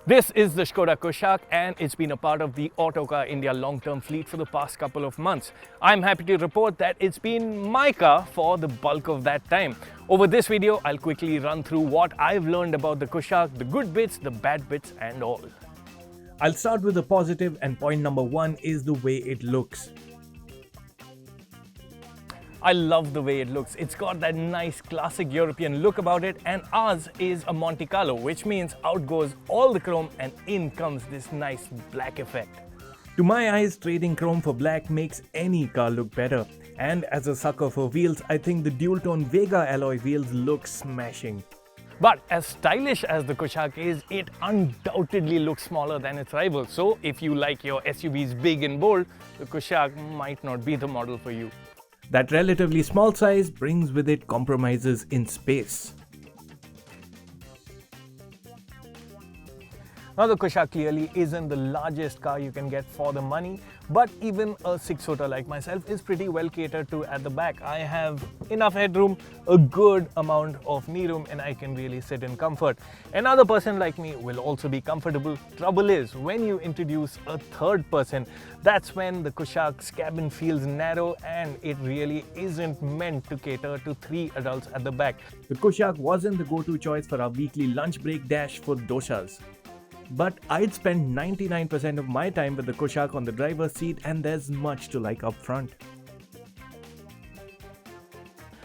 This is the Skoda Kushaq and it's been a part of the Autocar India long-term fleet for the past couple of months. I'm happy to report that it's been my car for the bulk of that time. Over this video, I'll quickly run through what I've learned about the Kushaq, the good bits, the bad bits and all. I'll start with the positive, and point number one is the way it looks. I love the way it looks. It's got that nice classic European look about it, and ours is a Monte Carlo, which means out goes all the chrome and in comes this nice black effect. To my eyes, trading chrome for black makes any car look better. And as a sucker for wheels, I think the dual-tone Vega alloy wheels look smashing. But as stylish as the Kushaq is, it undoubtedly looks smaller than its rivals. So if you like your SUVs big and bold, the Kushaq might not be the model for you. That relatively small size brings with it compromises in space. Now the Kushaq clearly isn't the largest car you can get for the money, but even a 6-footer like myself is pretty well catered to at the back. I have enough headroom, a good amount of knee room, and I can really sit in comfort. Another person like me will also be comfortable. Trouble is, when you introduce a third person, that's when the Kushaq's cabin feels narrow and it really isn't meant to cater to 3 adults at the back. The Kushaq wasn't the go-to choice for our weekly lunch break dash for doshas. But I'd spend 99% of my time with the Kushaq on the driver's seat, and there's much to like up front.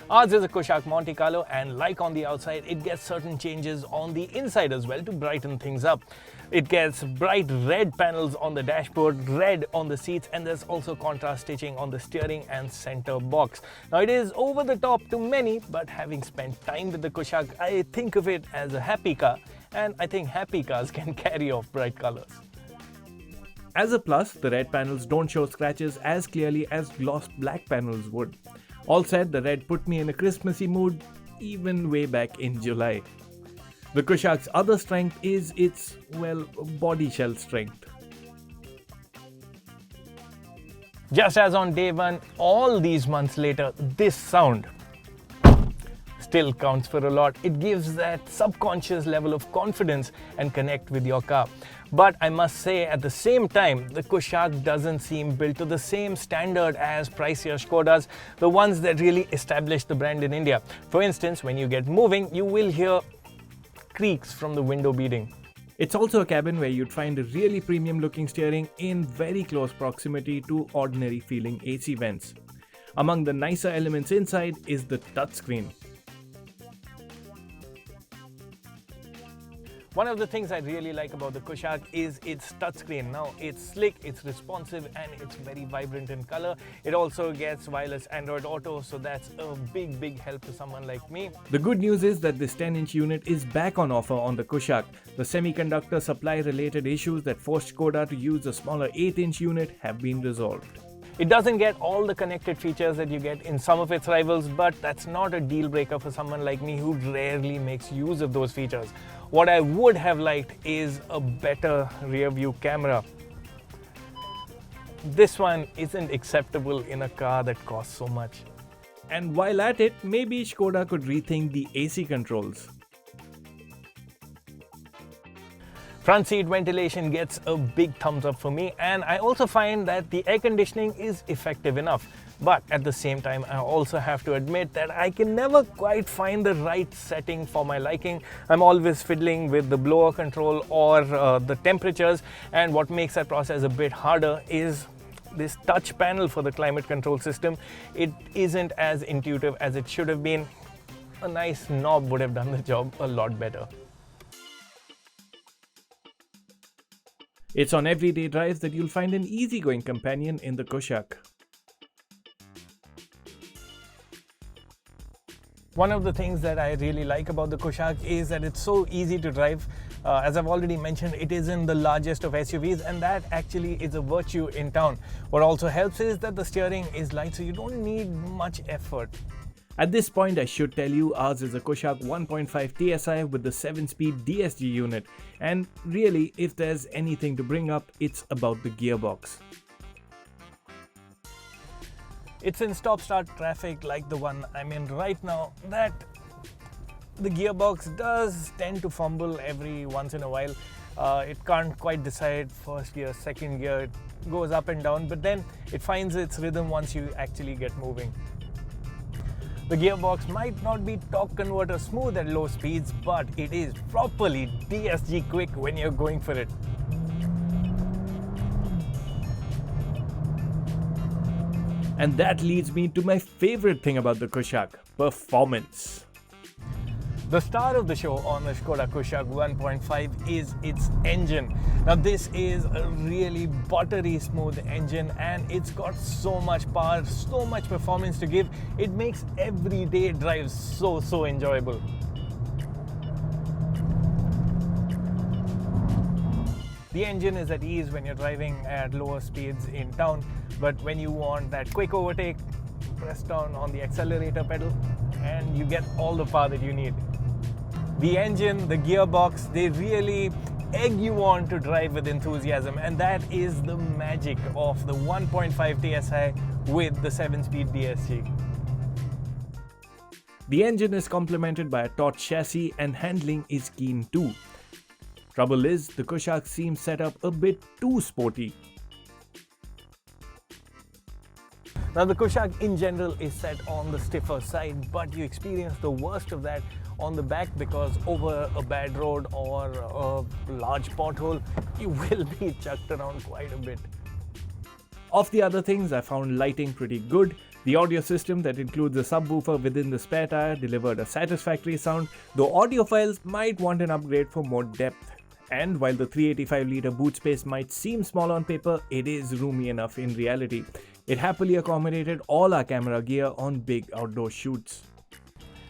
Ours is a Kushaq Monte Carlo, and like on the outside, it gets certain changes on the inside as well to brighten things up. It gets bright red panels on the dashboard, red on the seats, and there's also contrast stitching on the steering and center box. Now it is over the top to many, but having spent time with the Kushaq, I think of it as a happy car, and I think happy cars can carry off bright colors. As a plus, the red panels don't show scratches as clearly as glossed black panels would. All said, the red put me in a Christmassy mood even way back in July. The Kushaq's other strength is its, well, body shell strength. Just as on day one, all these months later, this sound still counts for a lot. It gives that subconscious level of confidence and connect with your car. But I must say, at the same time, the Kushaq doesn't seem built to the same standard as pricier Skodas, the ones that really established the brand in India. For instance, when you get moving, you will hear creaks from the window beating. It's also a cabin where you'd find a really premium looking steering in very close proximity to ordinary feeling AC vents. Among the nicer elements inside is the touchscreen. One of the things I really like about the Kushaq is its touchscreen. Now it's slick, it's responsive, and it's very vibrant in color. It also gets wireless Android Auto, so that's a big help to someone like me. The good news is that this 10-inch unit is back on offer on the Kushaq. The semiconductor supply related issues that forced Skoda to use a smaller 8-inch unit have been resolved. It doesn't get all the connected features that you get in some of its rivals, but that's not a deal breaker for someone like me who rarely makes use of those features. What I would have liked is a better rear view camera. This one isn't acceptable in a car that costs so much. And while at it, maybe Skoda could rethink the AC controls. Front seat ventilation gets a big thumbs up for me, and I also find that the air conditioning is effective enough. But at the same time, I also have to admit that I can never quite find the right setting for my liking. I'm always fiddling with the blower control or the temperatures, and what makes that process a bit harder is this touch panel for the climate control system. It isn't as intuitive as it should have been. A nice knob would have done the job a lot better. It's on everyday drives that you'll find an easygoing companion in the Kushaq. One of the things that I really like about the Kushaq is that it's so easy to drive. As I've already mentioned, it isn't the largest of SUVs, and that actually is a virtue in town. What also helps is that the steering is light, so you don't need much effort. At this point, I should tell you ours is a Kushaq 1.5 TSI with the 7-speed DSG unit, and really, if there's anything to bring up, it's about the gearbox. It's in stop-start traffic like the one I'm in right now that The gearbox does tend to fumble every once in a while. It can't quite decide first gear, second gear. It goes up and down, but then it finds its rhythm once you actually get moving. The gearbox might not be torque converter smooth at low speeds, but it is properly DSG quick when you're going for it. And that leads me to my favorite thing about the Kushaq: performance. The star of the show on the Skoda Kushaq 1.5 is its engine. Now this is a really buttery smooth engine, and it's got so much power, so much performance to give. It makes everyday drives so enjoyable. The engine is at ease when you're driving at lower speeds in town, but when you want that quick overtake, press down on the accelerator pedal and you get all the power that you need. The engine, the gearbox, they really egg you on to drive with enthusiasm, and that is the magic of the 1.5 TSI with the 7-speed DSG. The engine is complemented by a taut chassis and handling is keen too. Trouble is, the Kushaq seems set up a bit too sporty. Now the Kushaq in general is set on the stiffer side, but you experience the worst of that on the back, because over a bad road or a large pothole, you will be chucked around quite a bit. Of the other things, I found lighting pretty good. The audio system that includes a subwoofer within the spare tire delivered a satisfactory sound, though audiophiles might want an upgrade for more depth. And while the 385-litre boot space might seem small on paper, it is roomy enough in reality. It happily accommodated all our camera gear on big outdoor shoots.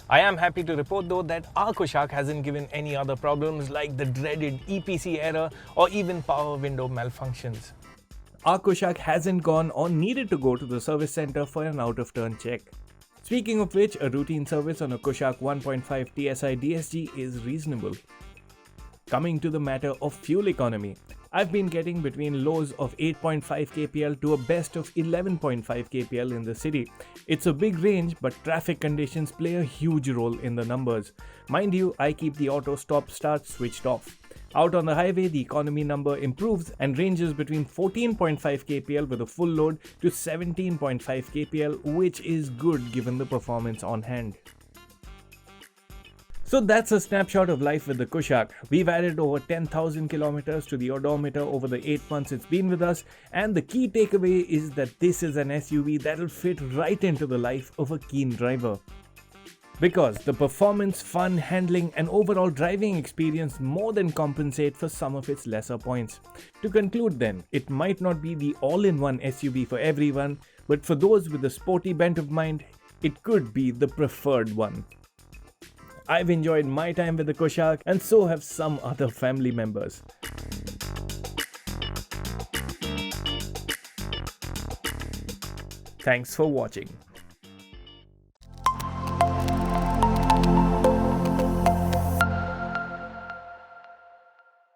I am happy to report though that our Kushaq hasn't given any other problems like the dreaded EPC error or even power window malfunctions. Our Kushaq hasn't gone or needed to go to the service center for an out-of-turn check. Speaking of which, a routine service on a Kushaq 1.5 TSI DSG is reasonable. Coming to the matter of fuel economy, I've been getting between lows of 8.5 kpl to a best of 11.5 kpl in the city. It's a big range, but traffic conditions play a huge role in the numbers. Mind you, I keep the auto stop-start switched off. Out on the highway, the economy number improves and ranges between 14.5 kpl with a full load to 17.5 kpl, which is good given the performance on hand. So that's a snapshot of life with the Kushaq. We've added over 10,000 kilometers to the odometer over the 8 months it's been with us, and the key takeaway is that this is an SUV that'll fit right into the life of a keen driver. Because the performance, fun, handling and overall driving experience more than compensate for some of its lesser points. To conclude then, it might not be the all-in-one SUV for everyone, but for those with a sporty bent of mind, it could be the preferred one. I've enjoyed my time with the Kushaq, and so have some other family members. Thanks for watching.